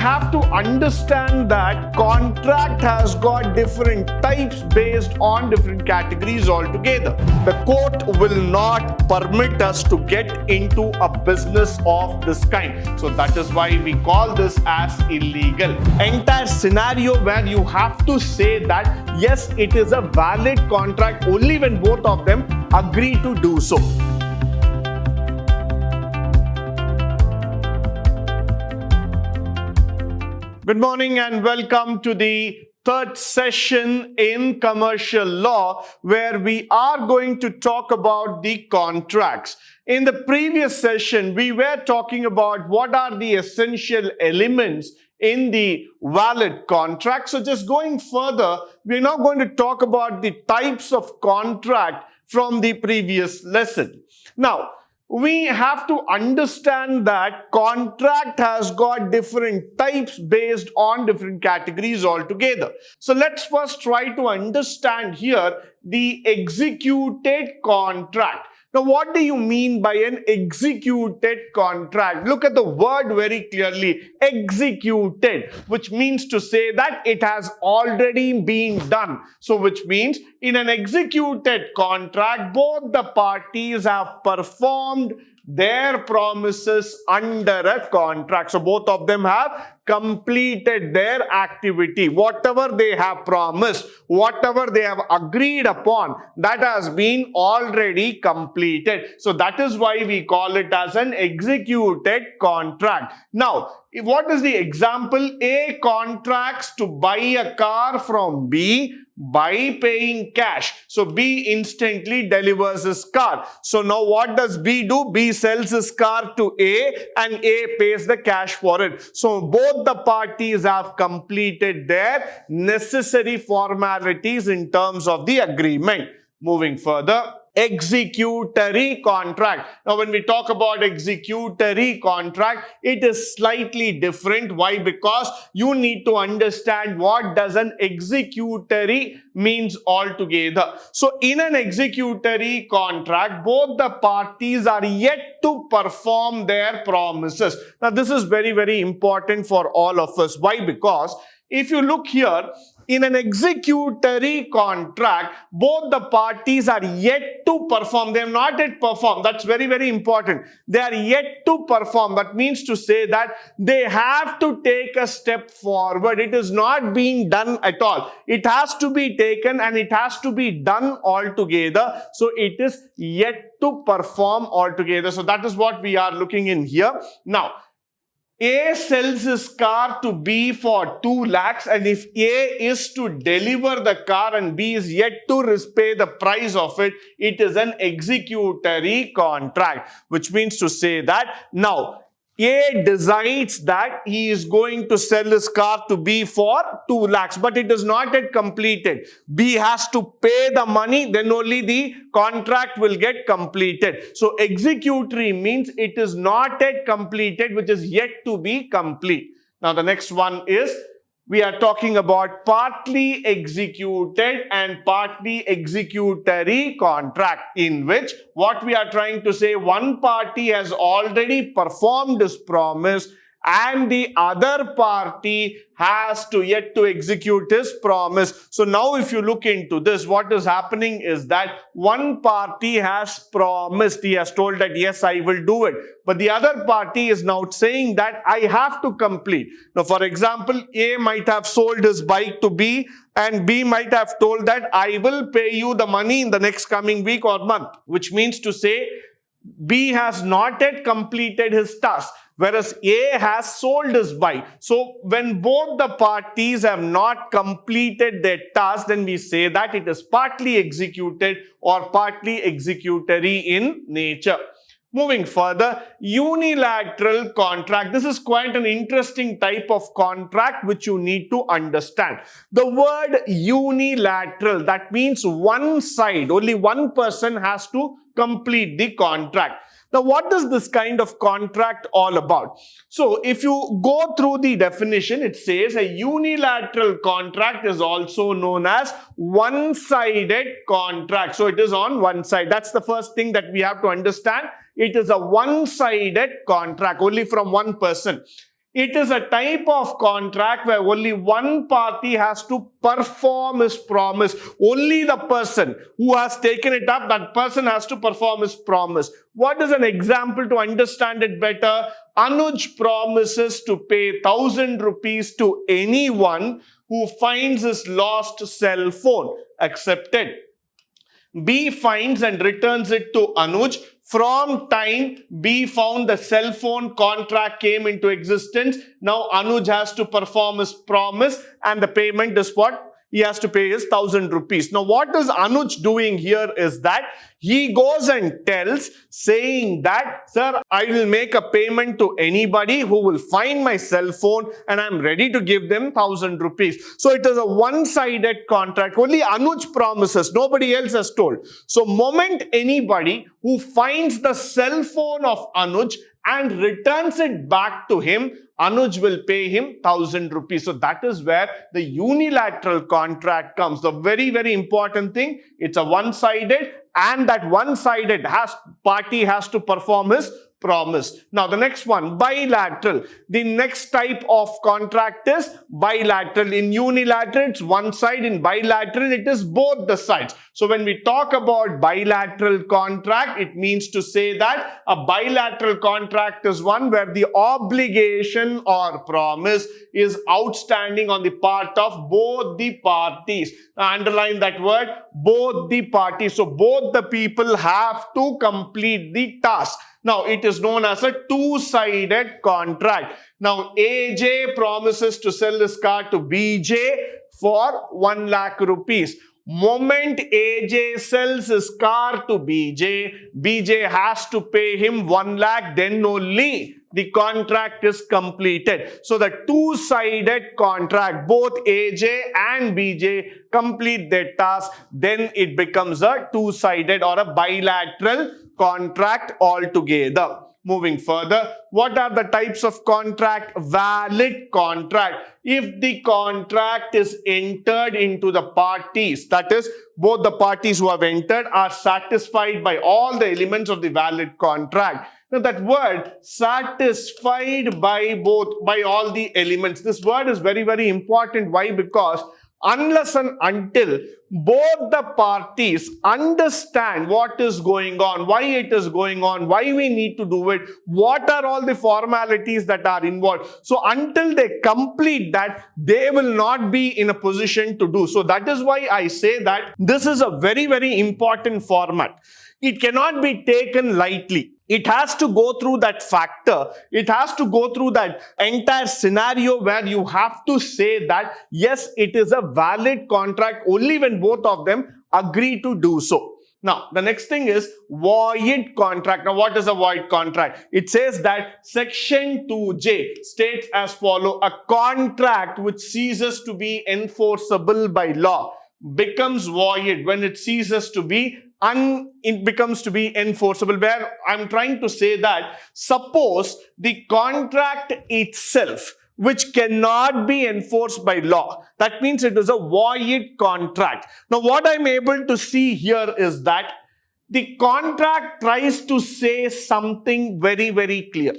have to understand that contract has got different types based on different categories altogether. The court will not permit us to get into a business of this kind. So that is why we call this as illegal. Entire scenario where you have to say that yes, it is a valid contract only when both of them agree to do so. Good morning and welcome to the third session in commercial law, where we are going to talk about the contracts. In the previous session, we were talking about what are the essential elements in the valid contract. So just going further, we're now going to talk about the types of contract from the previous lesson. Now, we have to understand that contract has got different types based on different categories altogether. So let's first try to understand here the executed contract. Now, what do you mean by an executed contract? Look at the word very clearly, executed, which means to say that it has already been done. So, which means in an executed contract, both the parties have performed their promises under a contract. So, both of them have completed their activity. Whatever they have promised, whatever they have agreed upon, that has been already completed. So that is why we call it as an executed contract. Now, what is the example? A contracts to buy a car from B by paying cash. So B instantly delivers his car. So now what does B do? B sells his car to A and A pays the cash for it. So both the parties have completed their necessary formalities in terms of the agreement. Moving further, executory contract. Now, when we talk about executory contract, it is slightly different. Why? Because you need to understand what does an executory means altogether. So, in an executory contract, both the parties are yet to perform their promises. Now, this is very, very important for all of us. Why? Because if you look here, in an executory contract, both the parties are yet to perform. They have not yet performed. That's very, very important. They are yet to perform. That means to say that they have to take a step forward. It is not being done at all. It has to be taken and it has to be done altogether. So it is yet to perform altogether. So that is what we are looking in here. Now, A sells his car to B for 2 lakhs, and if A is to deliver the car and B is yet to pay the price of it, it is an executory contract, which means to say that now A decides that he is going to sell his car to B for 2 lakhs, but it is not yet completed. B has to pay the money, then only the contract will get completed. So executory means it is not yet completed, which is yet to be complete. Now the next one is, we are talking about partly executed and partly executory contract, in which what we are trying to say, one party has already performed his promise and the other party has to yet to execute his promise. So now if you look into this, what is happening is that one party has promised, he has told that yes, I will do it. But the other party is now saying that I have to complete. Now for example, A might have sold his bike to B and B might have told that I will pay you the money in the next coming week or month, which means to say B has not yet completed his task, whereas A has sold his bike. So when both the parties have not completed their task, then we say that it is partly executed or partly executory in nature. Moving further, unilateral contract. This is quite an interesting type of contract which you need to understand. The word unilateral, that means one side, only one person has to complete the contract. Now, what is this kind of contract all about? So, if you go through the definition, it says a unilateral contract is also known as one-sided contract. So, it is on one side. That's the first thing that we have to understand. It is a one-sided contract, only from one person. It is a type of contract where only one party has to perform his promise. Only the person who has taken it up, that person has to perform his promise. What is an example to understand it better? Anuj promises to pay 1,000 rupees to anyone who finds his lost cell phone. Accepted. B finds and returns it to Anuj. From time B found, the cell phone contract came into existence. Now Anuj has to perform his promise and the payment is what? He has to pay his 1,000 rupees. Now what is Anuj doing here is that he goes and tells, saying that, sir, I will make a payment to anybody who will find my cell phone and I'm ready to give them 1,000 rupees. So it is a one-sided contract. Only Anuj promises, nobody else has told. So moment anybody who finds the cell phone of Anuj and returns it back to him, Anuj will pay him 1,000 rupees. So that is where the unilateral contract comes. The very, very important thing, it's a one-sided, and that one-sided party has to perform his promise. Now the next one, bilateral. The next type of contract is bilateral. In unilateral, it's one side. In bilateral, it is both the sides. So when we talk about bilateral contract, it means to say that a bilateral contract is one where the obligation or promise is outstanding on the part of both the parties. Now underline that word, both the parties. So both the people have to complete the task. Now, it is known as a two-sided contract. Now, AJ promises to sell his car to BJ for 1 lakh rupees. Moment AJ sells his car to BJ, BJ has to pay him 1 lakh, then only the contract is completed. So the two-sided contract, both AJ and BJ complete their task, then it becomes a two-sided or a bilateral contract altogether. Moving further, what are the types of contract? Valid contract. If the contract is entered into the parties, that is, both the parties who have entered are satisfied by all the elements of the valid contract. Now that word, satisfied by all the elements, this word is very, very important. Why? Because unless and until both the parties understand what is going on, why it is going on, why we need to do it, what are all the formalities that are involved. So until they complete that, they will not be in a position to do. So that is why I say that this is a very, very important format. It cannot be taken lightly. It has to go through that factor. It has to go through that entire scenario where you have to say that, yes, it is a valid contract only when both of them agree to do so. Now, the next thing is void contract. Now, what is a void contract? It says that section 2J states as follows: a contract which ceases to be enforceable by law becomes void when it ceases to be it becomes to be enforceable. Where I'm trying to say that, suppose the contract itself, which cannot be enforced by law, that means it is a void contract. Now what I'm able to see here is that the contract tries to say something very, very clear.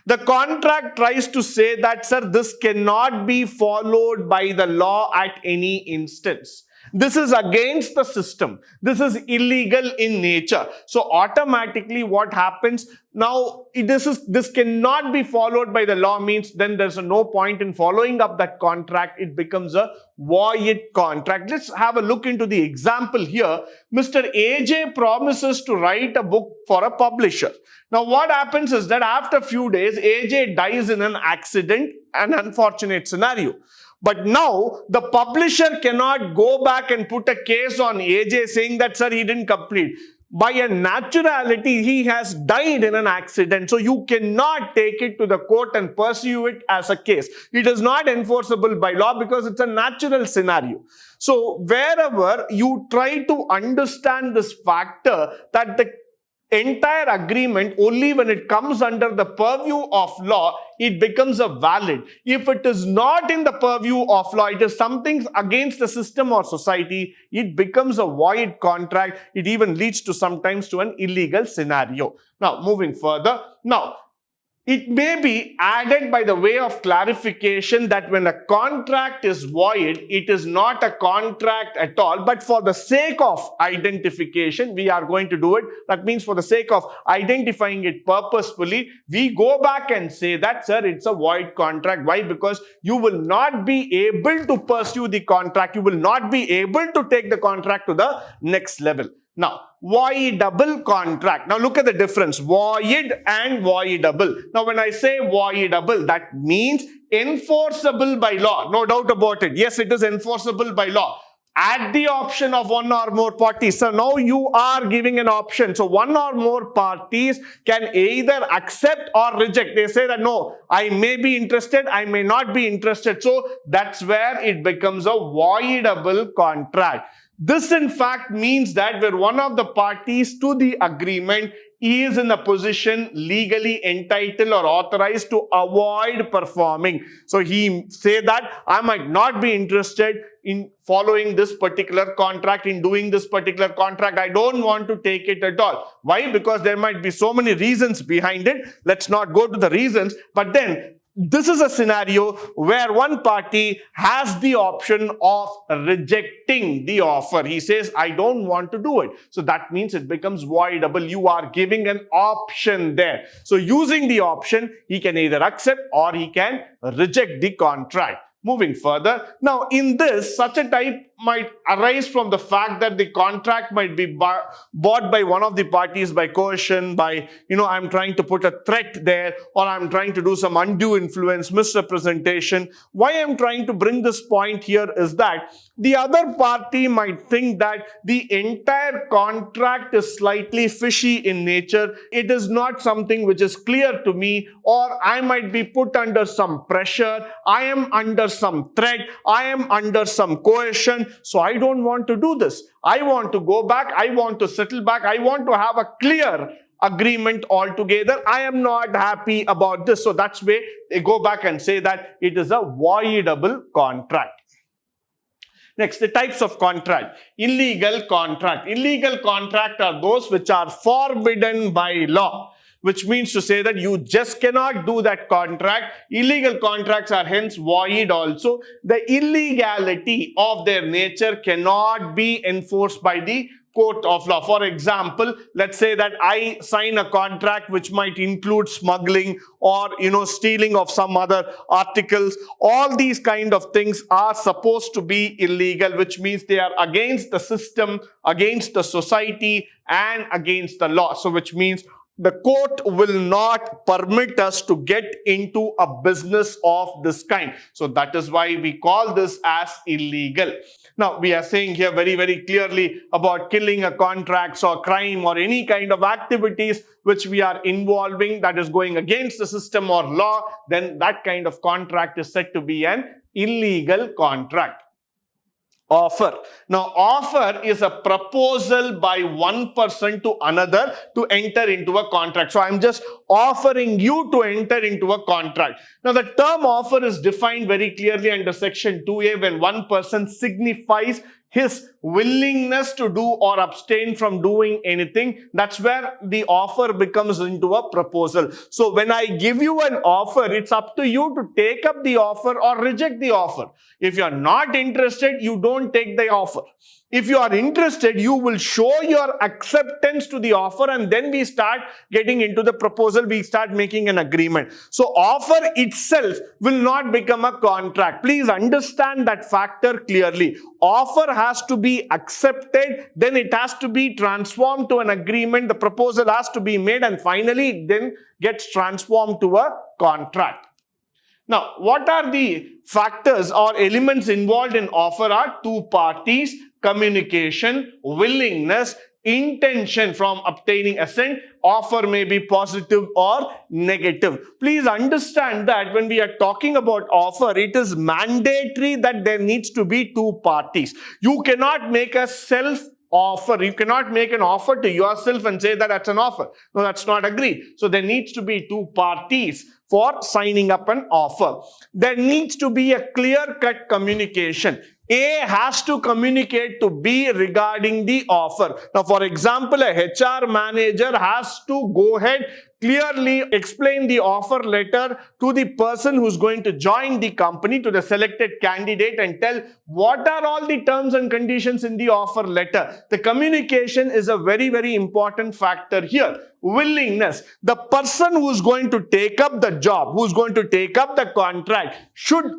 The contract tries to say that, sir, this cannot be followed by the law at any instance. This is against the system. This is illegal in nature. So automatically what happens now, this cannot be followed by the law means then there's no point in following up that contract. It becomes a void contract. Let's have a look into the example here. Mr. AJ promises to write a book for a publisher. Now what happens is that after a few days, AJ dies in an accident, an unfortunate scenario. But now the publisher cannot go back and put a case on AJ saying that, sir, he didn't complete. By a naturality, he has died in an accident. So you cannot take it to the court and pursue it as a case. It is not enforceable by law because it's a natural scenario. So wherever you try to understand this factor that the entire agreement, only when it comes under the purview of law, it becomes a valid. If it is not in the purview of law, it is something against the system or society, it becomes a void contract. It even leads to sometimes to an illegal scenario. Now, moving further. Now, It may be added by the way of clarification that when a contract is void, it is not a contract at all, but for the sake of identification, we are going to do it. That means for the sake of identifying it purposefully, we go back and say that, sir, it's a void contract. Why? Because you will not be able to pursue the contract. You will not be able to take the contract to the next level. Now, voidable contract. Now look at the difference, void and voidable. Now when I say voidable, that means enforceable by law. No doubt about it. Yes, it is enforceable by law at the option of one or more parties. So now you are giving an option. So one or more parties can either accept or reject. They say that no, I may be interested, I may not be interested. So that's where it becomes a voidable contract. This in fact means that where one of the parties to the agreement is in a position legally entitled or authorized to avoid performing. So he say that I might not be interested in following this particular contract, in doing this particular contract. I don't want to take it at all. Why? Because there might be so many reasons behind it. Let's not go to the reasons, but then this is a scenario where one party has the option of rejecting the offer. He says, I don't want to do it. So that means it becomes voidable. You are giving an option there. So using the option, he can either accept or he can reject the contract. Moving further, now in this, such a type might arise from the fact that the contract might be bought by one of the parties by coercion, by, I'm trying to put a threat there, or I'm trying to do some undue influence, misrepresentation. Why I'm trying to bring this point here is that the other party might think that the entire contract is slightly fishy in nature. It is not something which is clear to me, or I might be put under some pressure. I am under some threat. I am under some coercion. So I don't want to do this. I want to go back. I want to settle back. I want to have a clear agreement altogether. I am not happy about this. So that's why they go back and say that it is a voidable contract. Next, the types of contract. Illegal contract. Illegal contract are those which are forbidden by law, which means to say that you just cannot do that contract. Illegal contracts are hence void also. The illegality of their nature cannot be enforced by the court of law. For example, let's say that I sign a contract which might include smuggling or, stealing of some other articles. All these kind of things are supposed to be illegal, which means they are against the system, against the society, and against the law. So which means the court will not permit us to get into a business of this kind. So that is why we call this as illegal. Now, we are saying here very, very clearly about killing a contract or crime or any kind of activities which we are involving that is going against the system or law, then that kind of contract is said to be an illegal contract. Offer. Now, offer is a proposal by one person to another to enter into a contract. So, I'm just offering you to enter into a contract. Now, the term offer is defined very clearly under section 2A when one person signifies his willingness to do or abstain from doing anything. That's where the offer becomes into a proposal. So when I give you an offer, it's up to you to take up the offer or reject the offer. If you're not interested, you don't take the offer. If you are interested, you will show your acceptance to the offer, and then we start getting into the proposal. We start making an agreement. So offer itself will not become a contract. Please understand that factor clearly. Offer has to be accepted, then it has to be transformed to an agreement. The proposal has to be made, and finally it then gets transformed to a contract. Now, what are the factors or elements involved in offer? Are two parties, communication, willingness, intention from obtaining assent. Offer may be positive or negative. Please understand that when we are talking about offer, it is mandatory that there needs to be two parties. You cannot make a self-offer. You cannot make an offer to yourself and say that that's an offer. No, that's not agreed. So there needs to be two parties for signing up an offer. There needs to be a clear-cut communication. A has to communicate to B regarding the offer. Now, for example, a HR manager has to go ahead, clearly explain the offer letter to the person who's going to join the company, to the selected candidate, and tell what are all the terms and conditions in the offer letter. The communication is a very, very important factor here. Willingness. The person who's going to take up the job, who's going to take up the contract, should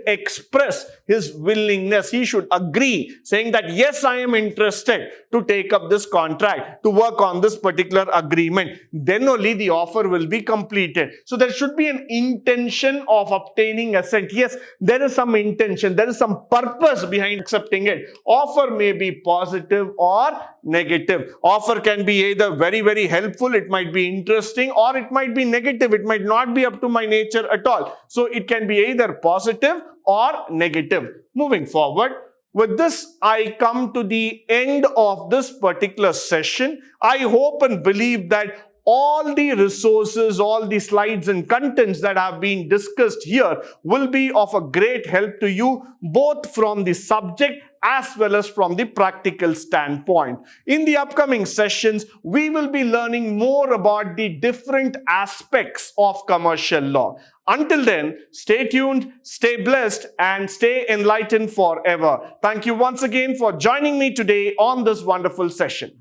express his willingness. He should agree, saying that yes, I am interested to take up this contract, to work on this particular agreement. Then only the offer will be completed. So there should be an intention of obtaining assent. Yes, there is some intention, there is some purpose behind accepting it. Offer may be positive or negative. Offer can be either very, very helpful, it might be interesting, or it might be negative. It might not be up to my nature at all. So it can be either positive or negative. Moving forward, with this, I come to the end of this particular session. I hope and believe that all the resources, all the slides and contents that have been discussed here will be of a great help to you, both from the subject as well as from the practical standpoint. In the upcoming sessions, we will be learning more about the different aspects of commercial law. Until then, stay tuned, stay blessed, and stay enlightened forever. Thank you once again for joining me today on this wonderful session.